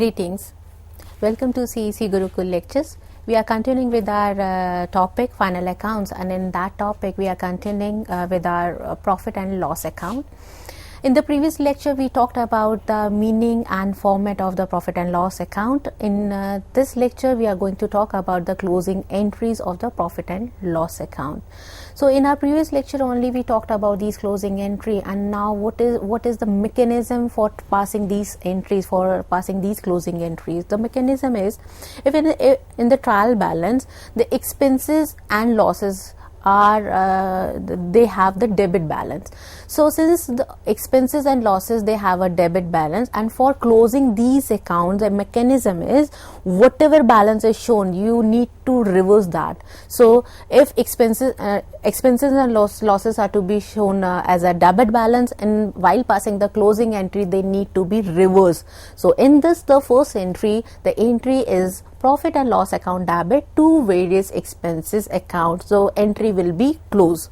Greetings. Welcome to CEC Gurukul lectures. We are continuing with our topic final accounts, and in that topic we are continuing with our profit and loss account. In the previous lecture we talked about the meaning and format of the profit and loss account. In this lecture we are going to talk about the closing entries of the profit and loss account. So in our previous lecture only we talked about these closing entry, and now what is the mechanism for passing these entries, for passing these closing entries. The mechanism is, if in the trial balance the expenses and losses are they have the debit balance. So since the expenses and losses they have a debit balance, and for closing these accounts the mechanism is whatever balance is shown you need to reverse that. So if expenses and losses are to be shown as a debit balance, and while passing the closing entry they need to be reversed. So in this, the first entry, the entry is profit and loss account debit to various expenses account. So entry will be closed.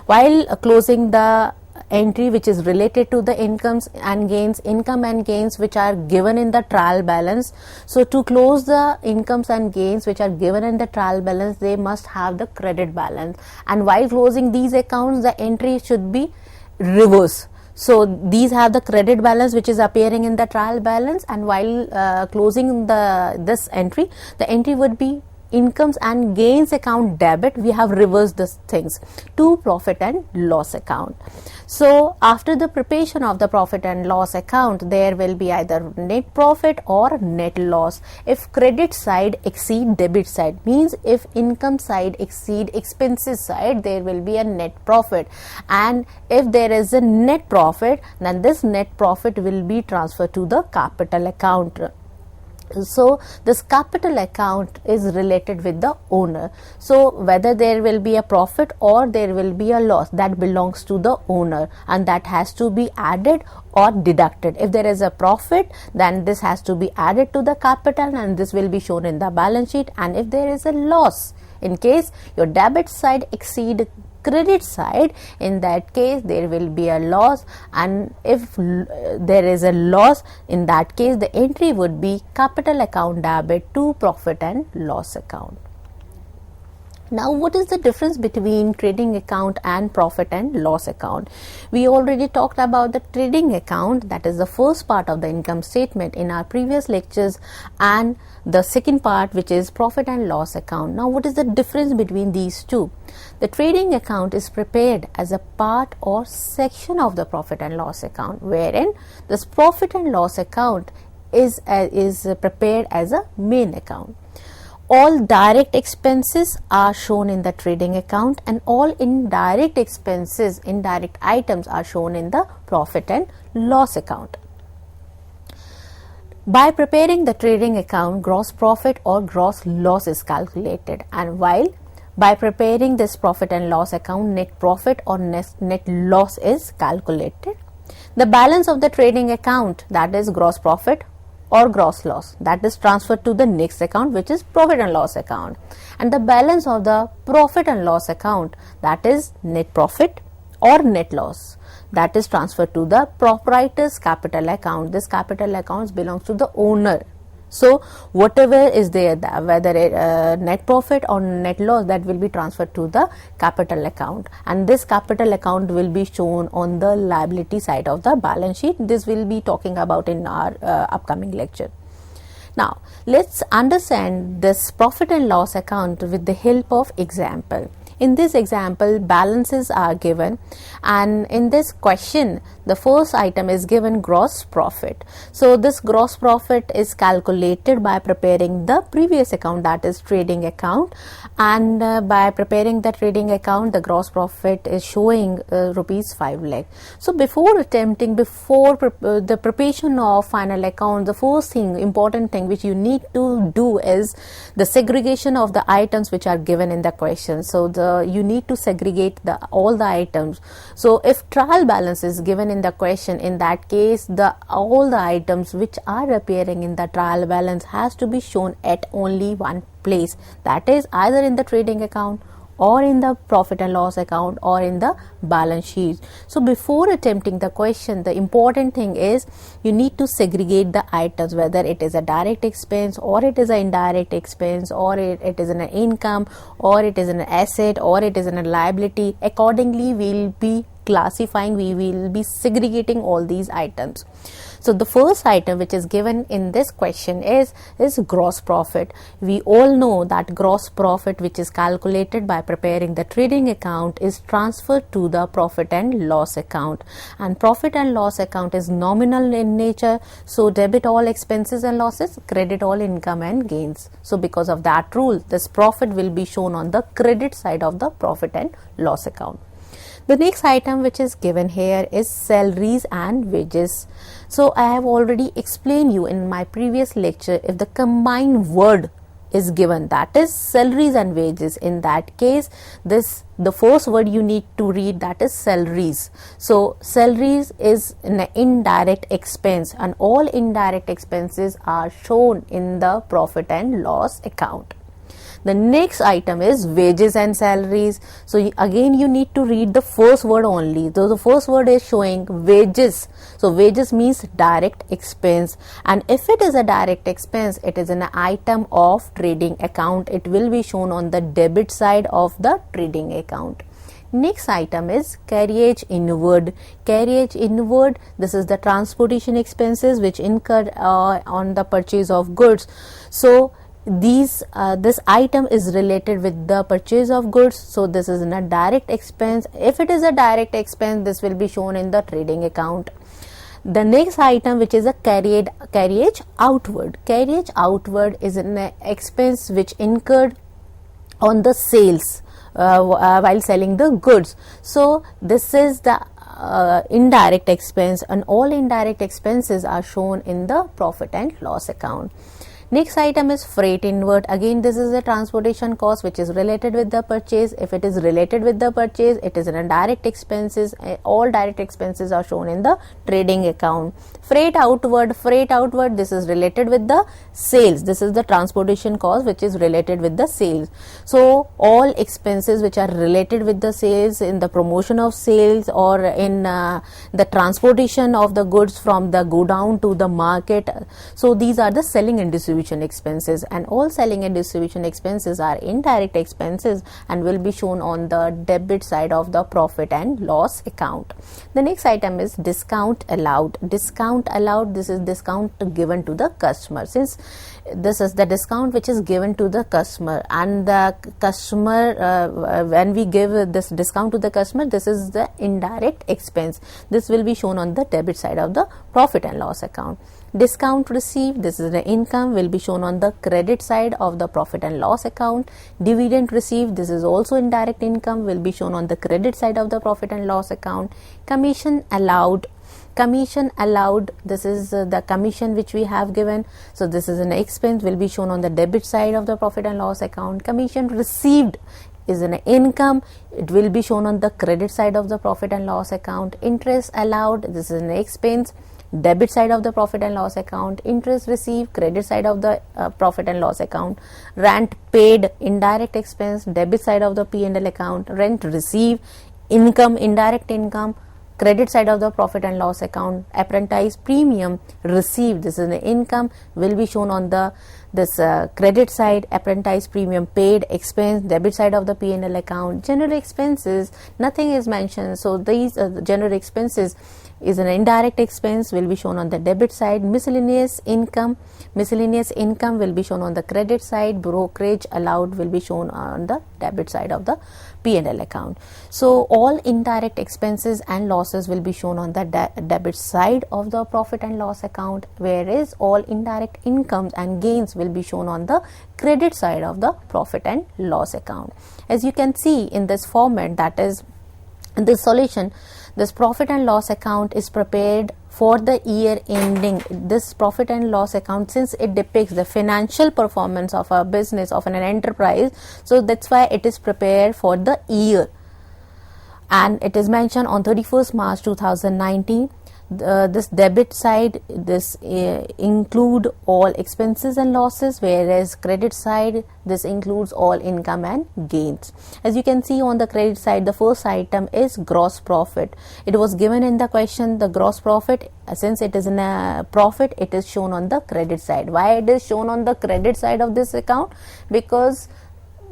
While closing the entry which is related to the income and gains which are given in the trial balance. So to close the incomes and gains which are given in the trial balance, they must have the credit balance, and while closing these accounts the entry should be reverse. So these have the credit balance which is appearing in the trial balance, and while closing this entry, the entry would be incomes and gains account debit. We have reversed these things to profit and loss account. So after the preparation of the profit and loss account, there will be either net profit or net loss. If credit side exceed debit side, means if income side exceed expenses side, there will be a net profit, and if there is a net profit, then this net profit will be transferred to the capital account. So this capital account is related with the owner. So whether there will be a profit or there will be a loss, that belongs to the owner, and that has to be added or deducted. If there is a profit, then this has to be added to the capital and this will be shown in the balance sheet. And if there is a loss, in case your debit side exceed credit side, in that case there will be a loss, and if there is a loss, in that case the entry would be capital account debit to profit and loss account. Now what is the difference between trading account and profit and loss account? We already talked about the trading account, that is the first part of the income statement in our previous lectures, and the second part which is profit and loss account. Now what is the difference between these two? The trading account is prepared as a part or section of the profit and loss account, wherein this profit and loss account is prepared as a main account. All direct expenses are shown in the trading account, and all indirect expenses, indirect items are shown in the profit and loss account. By preparing the trading account, gross profit or gross loss is calculated, and while by preparing this profit and loss account, net profit or net loss is calculated. The balance of the trading account, that is gross profit or gross loss, that is transferred to the next account which is profit and loss account, and the balance of the profit and loss account, that is net profit or net loss, that is transferred to the proprietor's capital account. This capital account belongs to the owner. So whatever is there, whether net profit or net loss, that will be transferred to the capital account, and this capital account will be shown on the liability side of the balance sheet. This will be talking about in our upcoming lecture. Now let's understand this profit and loss account with the help of example. In this example, balances are given, and in this question the first item is given gross profit. So this gross profit is calculated by preparing the previous account, that is trading account, and by preparing the trading account the gross profit is showing rupees 5 lakh. So before the preparation of final account, the first thing, important thing which you need to do is the segregation of the items which are given in the question. So you need to segregate all the items. So if trial balance is given in the question, in that case all the items which are appearing in the trial balance has to be shown at only one place, that is either in the trading account or in the profit and loss account or in the balance sheet. So before attempting the question, the important thing is you need to segregate the items, whether it is a direct expense or it is an indirect expense, or it is an income, or it is an asset, or it is a liability. Accordingly, we'll be classifying, we will be segregating all these items. So the first item which is given in this question is gross profit. We all know that gross profit, which is calculated by preparing the trading account, is transferred to the profit and loss account, and profit and loss account is nominal in nature. So debit all expenses and losses, credit all income and gains. So because of that rule, this profit will be shown on the credit side of the profit and loss account. The next item which is given here is salaries and wages. So I have already explained you in my previous lecture, if the combined word is given, that is salaries and wages, in that case the first word you need to read, that is salaries. So salaries is an indirect expense, and all indirect expenses are shown in the profit and loss account. The next item is wages and salaries. So again you need to read the first word only. So the first word is showing wages. So wages means direct expense, and if it is a direct expense, it is an item of trading account. It will be shown on the debit side of the trading account. Next item is carriage inward. Carriage inward, this is the transportation expenses which incurred on the purchase of goods. So this item is related with the purchase of goods, so this is a direct expense. If it is a direct expense, this will be shown in the trading account. The next item, which is a carriage outward. Carriage outward is an expense which incurred on the sales while selling the goods. So this is the indirect expense, and all indirect expenses are shown in the profit and loss account. Next item is freight inward. Again, this is a transportation cost which is related with the purchase. If it is related with the purchase, it is an direct expenses. All direct expenses are shown in the trading account. Freight outward, this is related with the sales. This is the transportation cost which is related with the sales. So all expenses which are related with the sales, in the promotion of sales or in the transportation of the goods from the godown to the market. So these are the selling and distribution expenses, and all selling and distribution expenses are indirect expenses and will be shown on the debit side of the profit and loss account. The next item is discount allowed. Discount allowed, this is discount given to the customer. Since this is the discount which is given to the customer, and the customer when we give this discount to the customer, this is the indirect expense. This will be shown on the debit side of the profit and loss account. Discount received, this is the income, will be shown on the credit side of the profit and loss account. Dividend received, this is also indirect income, will be shown on the credit side of the profit and loss account. Commission allowed, this is the commission which we have given. So this is an expense, will be shown on the debit side of the profit and loss account. Commission received is an income, it will be shown on the credit side of the profit and loss account. Interest allowed, this is an expense, debit side of the profit and loss account. Interest received, credit side of the profit and loss account. Rent paid, indirect expense, debit side of the P&L account. Rent received, income, indirect income, credit side of the profit and loss account. Apprentice premium received, this is an income, will be shown on the credit side. Apprentice premium paid, expense, debit side of the P&L account. General expenses, nothing is mentioned, so these general expenses is an indirect expense, will be shown on the debit side. Miscellaneous income will be shown on the credit side. Brokerage allowed will be shown on the debit side of the P&L account. So all indirect expenses and losses will be shown on the debit side of the profit and loss account, whereas all indirect incomes and gains will be shown on the credit side of the profit and loss account. As you can see in this format, that is in this solution, this profit and loss account is prepared for the year ending. This profit and loss account, since it depicts the financial performance of a business, of an enterprise, so that's why it is prepared for the year, and it is mentioned on 31st March 2019. this debit side, this include all expenses and losses, whereas credit side, this includes all income and gains. As you can see on the credit side, the first item is gross profit. It was given in the question, the gross profit, since it is in a profit, it is shown on the credit side. Why it is shown on the credit side of this account? Because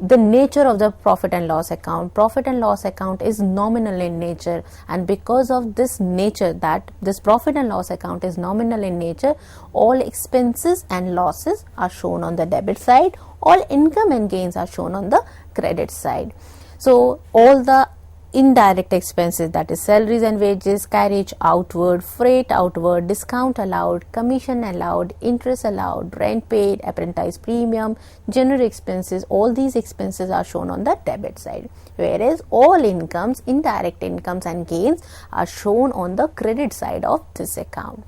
the nature of the profit and loss account is nominal in nature, and because of this nature, that this profit and loss account is nominal in nature, all expenses and losses are shown on the debit side, all income and gains are shown on the credit side. So all the indirect expenses, that is salaries and wages, carriage outward, freight outward, discount allowed, commission allowed, interest allowed, rent paid, apprentice premium, general expenses, all these expenses are shown on the debit side, whereas all incomes, indirect incomes and gains are shown on the credit side of this account.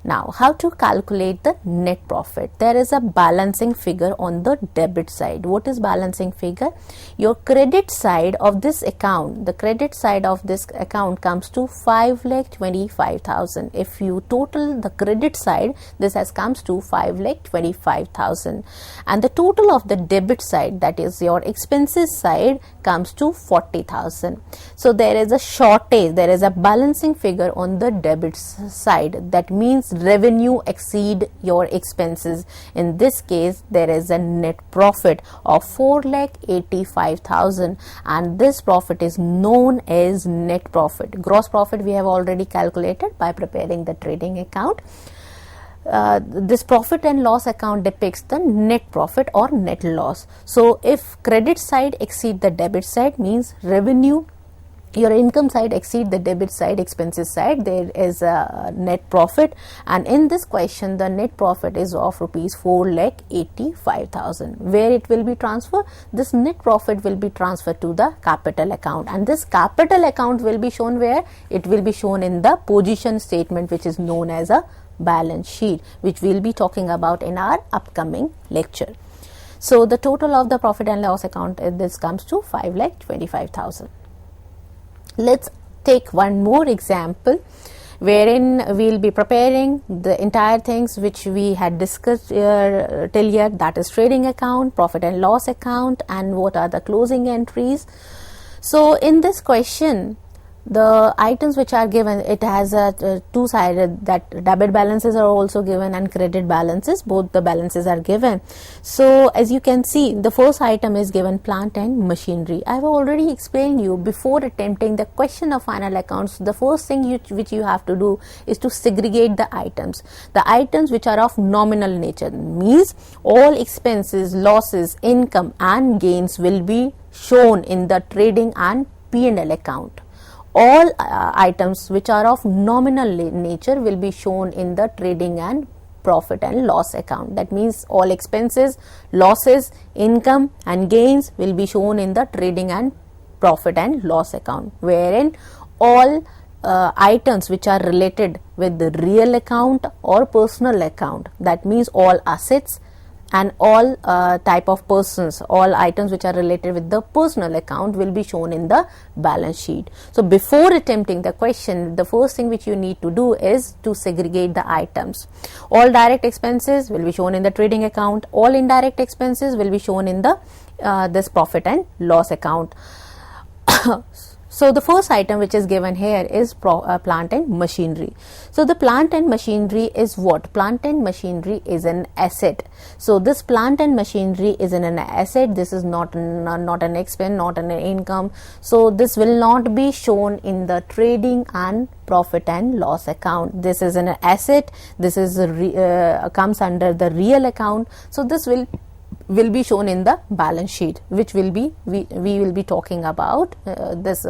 Now, how to calculate the net profit? There is a balancing figure on the debit side. What is balancing figure? Your credit side of this account, the credit side of this account comes to 5,25,000. If you total the credit side, this has comes to 5,25,000, and the total of the debit side, that is your expenses side, comes to 40,000. So there is a shortage, there is a balancing figure on the debit side. That means revenue exceed your expenses. In this case, there is a net profit of 4,85,000, and this profit is known as net profit. Gross profit we have already calculated by preparing the trading account. This profit and loss account depicts the net profit or net loss. So if credit side exceed the debit side, means revenue, your income side exceed the debit side, expenses side, there is a net profit, and in this question the net profit is of rupees 4,85,000. Where it will be transferred? This net profit will be transferred to the capital account, and this capital account will be shown where? It will be shown in the position statement, which is known as a balance sheet, which we will be talking about in our upcoming lecture. So the total of the profit and loss account, this comes to 5,25,000. Let's take one more example wherein we will be preparing the entire things which we had discussed till here, that is trading account, profit and loss account, and what are the closing entries. So in this question, the items which are given, it has a two-sided, that debit balances are also given and credit balances, both the balances are given. So as you can see, the first item is given plant and machinery. I have already explained you before attempting the question of final accounts, the first thing which you have to do is to segregate the items. The items which are of nominal nature, means all expenses, losses, income and gains will be shown in the trading and P&L account. All items which are of nominal nature will be shown in the trading and profit and loss account. That means all expenses, losses, income and gains will be shown in the trading and profit and loss account, wherein all items which are related with the real account or personal account, that means all assets and all type of persons, all items which are related with the personal account will be shown in the balance sheet. So before attempting the question, the first thing which you need to do is to segregate the items. All direct expenses will be shown in the trading account, all indirect expenses will be shown in the this profit and loss account. So the first item which is given here is plant and machinery. So the plant and machinery is what? Plant and machinery is an asset. So this plant and machinery is an asset. This is not an expense, not an income. So this will not be shown in the trading and profit and loss account. This is an asset. This is comes under the real account. So this will be shown in the balance sheet, which will be we will be talking about this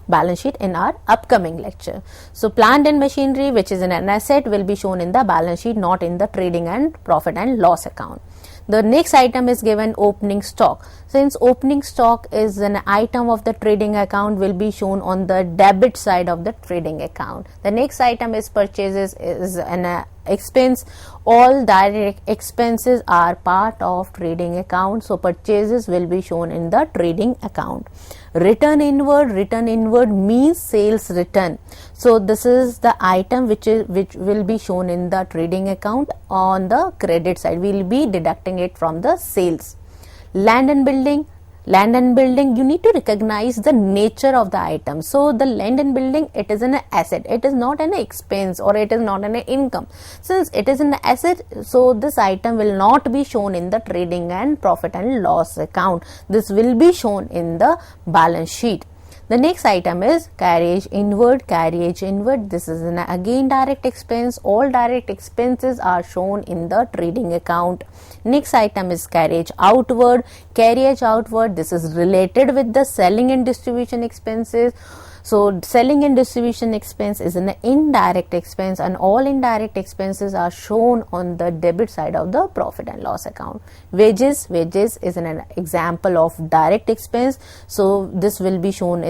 balance sheet in our upcoming lecture. So plant and machinery, which is an asset, will be shown in the balance sheet, not in the trading and profit and loss account. The next item is given opening stock. Since opening stock is an item of the trading account, will be shown on the debit side of the trading account. The next item is purchases, is an expense. All direct expenses are part of trading account, so purchases will be shown in the trading account. Return inward means sales return. So this is the item which will be shown in the trading account. On the credit side, we will be deducting it from the sales. Land and building, you need to recognize the nature of the item. So the land and building, it is an asset, it is not an expense, or it is not an income. Since it is an asset, so this item will not be shown in the trading and profit and loss account. This will be shown in the balance sheet. The next item is carriage inward. This is an again direct expense. All direct expenses are shown in the trading account. Next item is carriage outward. This is related with the selling and distribution expenses. So selling and distribution expense is an indirect expense, and all indirect expenses are shown on the debit side of the profit and loss account. Wages is an example of direct expense, so this will be shown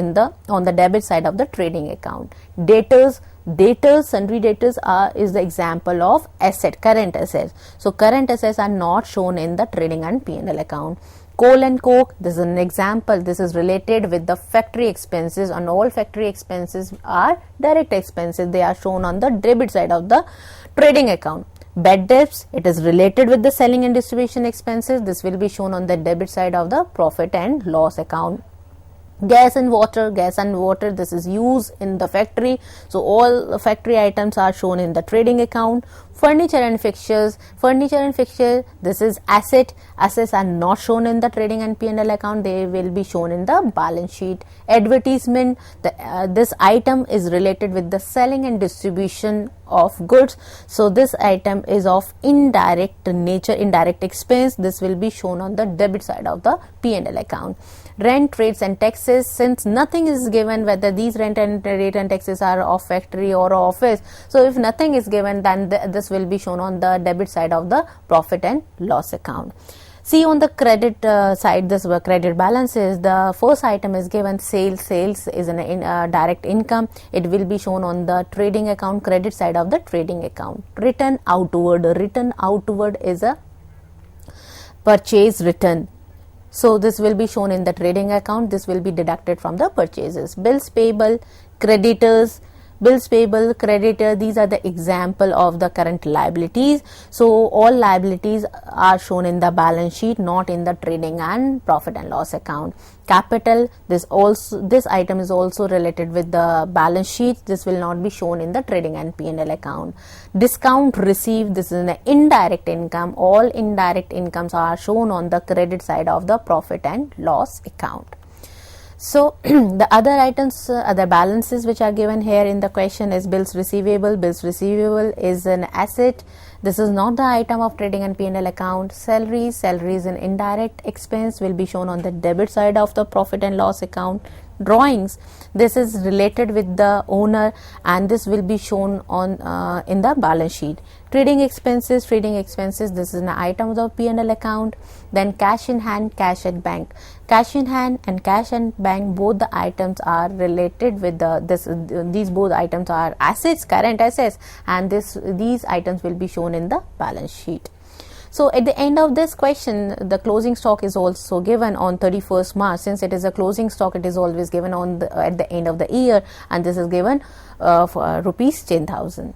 on the debit side of the trading account. Sundry debtors is the example of current assets. So current assets are not shown in the trading and P&L account. Coal and coke, this is an example. This is related with the factory expenses, and all factory expenses are direct expenses. They are shown on the debit side of the trading account. Bad debts, it is related with the selling and distribution expenses. This will be shown on the debit side of the profit and loss account. Gas and water, this is used in the factory, so all factory items are shown in the trading account. Furniture and fixtures, this is assets are not shown in the trading and P&L account, they will be shown in the balance sheet. Advertisement, this item is related with the selling and distribution of goods, so this item is of indirect nature, indirect expense. This will be shown on the debit side of the P&L account. Rent, rates and taxes, since nothing is given whether these rate and taxes are of factory or office, so if nothing is given, then this will be shown on the debit side of the profit and loss account. See, on the credit side, this credit balances, the first item is given sales is an direct income. It will be shown on the trading account, credit side of the trading account. Return outward is a purchase return. So this will be shown in the trading account. This will be deducted from the purchases. Bills payable, creditor, these are the example of the current liabilities. So all liabilities are shown in the balance sheet, not in the trading and profit and loss account. Capital, this item is also related with the balance sheet. This will not be shown in the trading and P&L account. Discount received, this is an indirect income. All indirect incomes are shown on the credit side of the profit and loss account. So the other items, other balances which are given here in the question is bills receivable. Bills receivable is an asset. This is not the item of trading and P&L account. Salaries is an indirect expense, will be shown on the debit side of the profit and loss account. Drawings, this is related with the owner, and this will be shown on in the balance sheet. Trading expenses, this is an item of the P&L account. Then cash in hand, cash at bank. Cash in hand and cash at bank, both the items are related with these both items are assets, current assets, and these items will be shown in the balance sheet. So at the end of this question, the closing stock is also given on 31st March. Since it is a closing stock, it is always given at the end of the year, and this is given for rupees 10,000.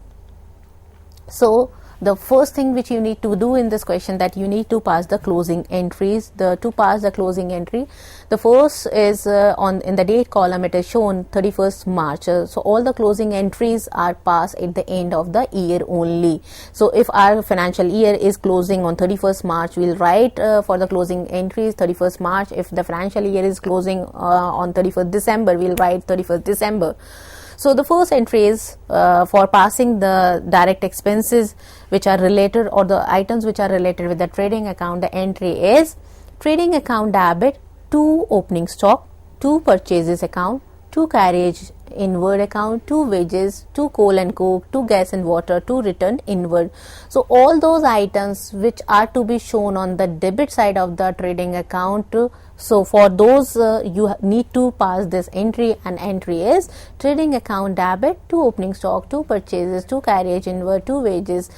So the first thing which you need to do in this question, that you need to pass the closing entries. To pass the closing entry, the first is in the date column, it is shown 31st March. So all the closing entries are passed at the end of the year only. So if our financial year is closing on 31st March, we'll write for the closing entries 31st March. If the financial year is closing on 31st December, we'll write 31st December. So the first entry is for passing the direct expenses which are related, or the items which are related with the trading account. The entry is trading account debit to opening stock, to purchases account, to carriage inward account, to wages, to coal and coke, to gas and water, to return inward. So all those items which are to be shown on the debit side of the trading account So for those you need to pass this entry, and entry is trading account debit to opening stock, to purchases, to carriage inward, to wages.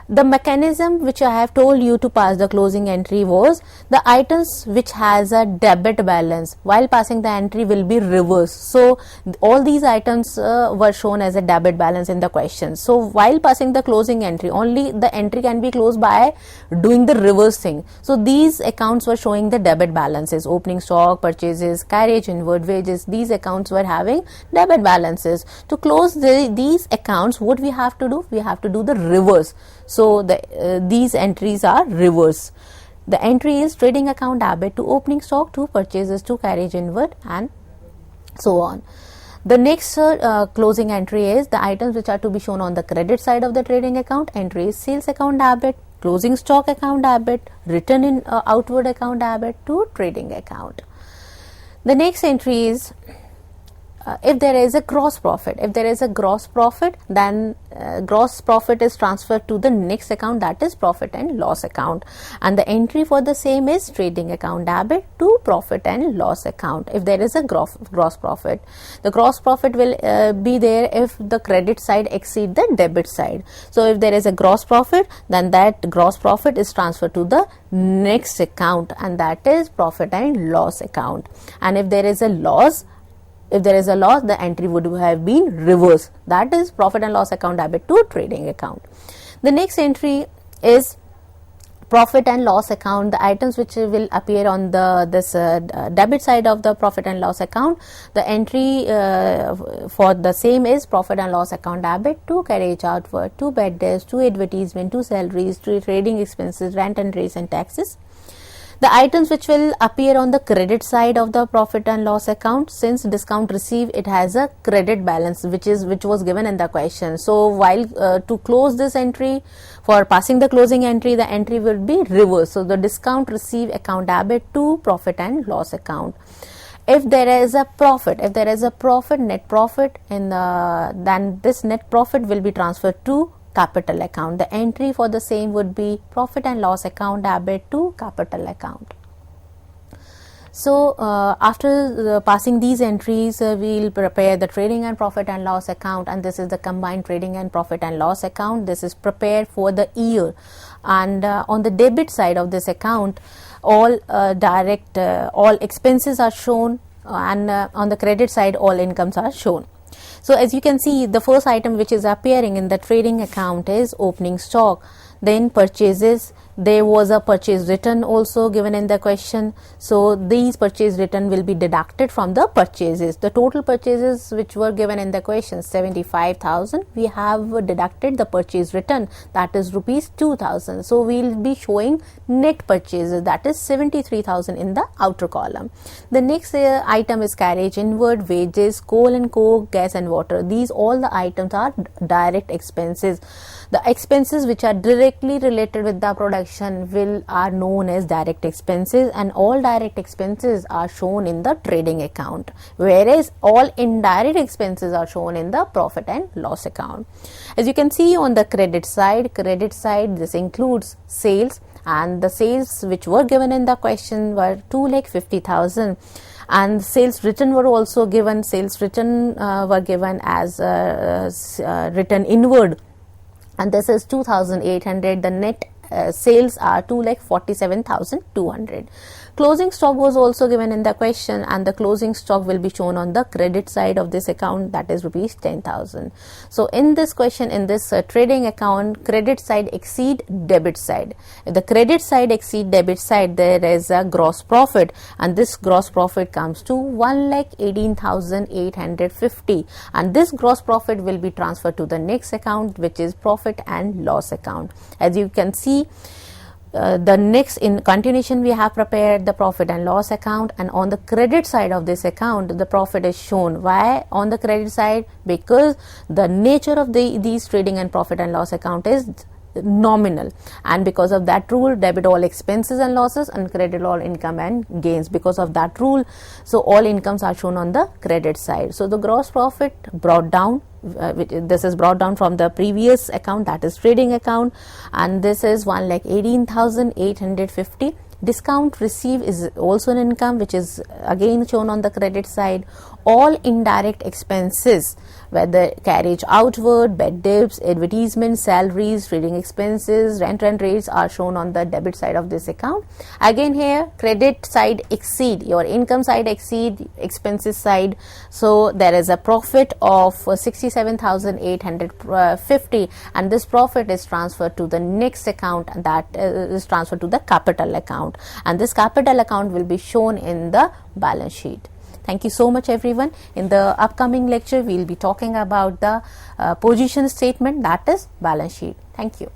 The mechanism which I have told you to pass the closing entry was the items which has a debit balance while passing the entry will be reversed. So all these items were shown as a debit balance in the question. So while passing the closing entry, only the entry can be closed by doing the reverse thing. So these accounts were showing the debit balances: opening stock, purchases, carriage inward, wages. These accounts were having debit balances. To close these accounts, what we have to do? We have to do the reverse. So these entries are reverse. The entry is trading account debit to opening stock, to purchases, to carriage inward, and so on. The next closing entry is the items which are to be shown on the credit side of the trading account. Entry is sales account debit, closing stock account debit, return in outward account debit to trading account. The next entry is if there is a gross profit. If there is a gross profit, then gross profit is transferred to the next account, that is profit and loss account, and the entry for the same is trading account debit to profit and loss account. If there is a gross profit, the gross profit will be there if the credit side exceed the debit side. So if there is a gross profit, then that gross profit is transferred to the next account, and that is profit and loss account. And if there is a loss, the entry would have been reversed, that is profit and loss account debit to trading account. The next entry is profit and loss account. The items which will appear on this debit side of the profit and loss account, the entry for the same is profit and loss account debit to carriage outward, to bad debts, to advertisement, to salaries, to trading expenses, rent and rates and taxes. The items which will appear on the credit side of the profit and loss account, since discount received, it has a credit balance which was given in the question. So while to close this entry, for passing the closing entry, the entry will be reversed. So the discount received account debit to profit and loss account. If there is a profit, net profit then this net profit will be transferred to capital account. The entry for the same would be profit and loss account debit to capital account. So after passing these entries, we will prepare the trading and profit and loss account, and this is the combined trading and profit and loss account. This is prepared for the year, and on the debit side of this account, all all expenses are shown, and on the credit side all incomes are shown. So as you can see, the first item which is appearing in the trading account is opening stock, then purchases. There was a purchase return also given in the question. So these purchase return will be deducted from the purchases. The total purchases which were given in the question, 75,000, we have deducted the purchase return, that is rupees 2,000. So we will be showing net purchases, that is 73,000 in the outer column. The next item is carriage inward, wages, coal and coke, gas and water. These all the items are direct expenses. The expenses which are directly related with the production are known as direct expenses, and all direct expenses are shown in the trading account, whereas all indirect expenses are shown in the profit and loss account. As you can see on the credit side, this includes sales, and the sales which were given in the question were 2,50,000. And sales return were also given. Sales return were given as return inward, and this is 2,800. The net sales are 2,47,200. Closing stock was also given in the question, and the closing stock will be shown on the credit side of this account, that is rupees 10,000. So in this question, in this trading account, credit side exceed debit side. If the credit side exceed debit side, there is a gross profit, and this gross profit comes to 1,18,850, and this gross profit will be transferred to the next account, which is profit and loss account. As you can see, the next in continuation we have prepared the profit and loss account, and on the credit side of this account the profit is shown. Why on the credit side? Because the nature of these trading and profit and loss account is nominal, and because of that rule, debit all expenses and losses and credit all income and gains. Because of that rule, so all incomes are shown on the credit side. So the gross profit brought down, this is brought down from the previous account, that is trading account, and this is 1,18,850, Discount received is also an income, which is again shown on the credit side. All indirect expenses, whether carriage outward, bed dips, advertisements, salaries, trading expenses, rent and rates, are shown on the debit side of this account. Again here, credit side exceed, your income side exceed expenses side. So there is a profit of 67,850, and this profit is transferred to the next account, and that is transferred to the capital account, and this capital account will be shown in the balance sheet. Thank you so much, everyone. In the upcoming lecture, we will be talking about the position statement, that is balance sheet. Thank you.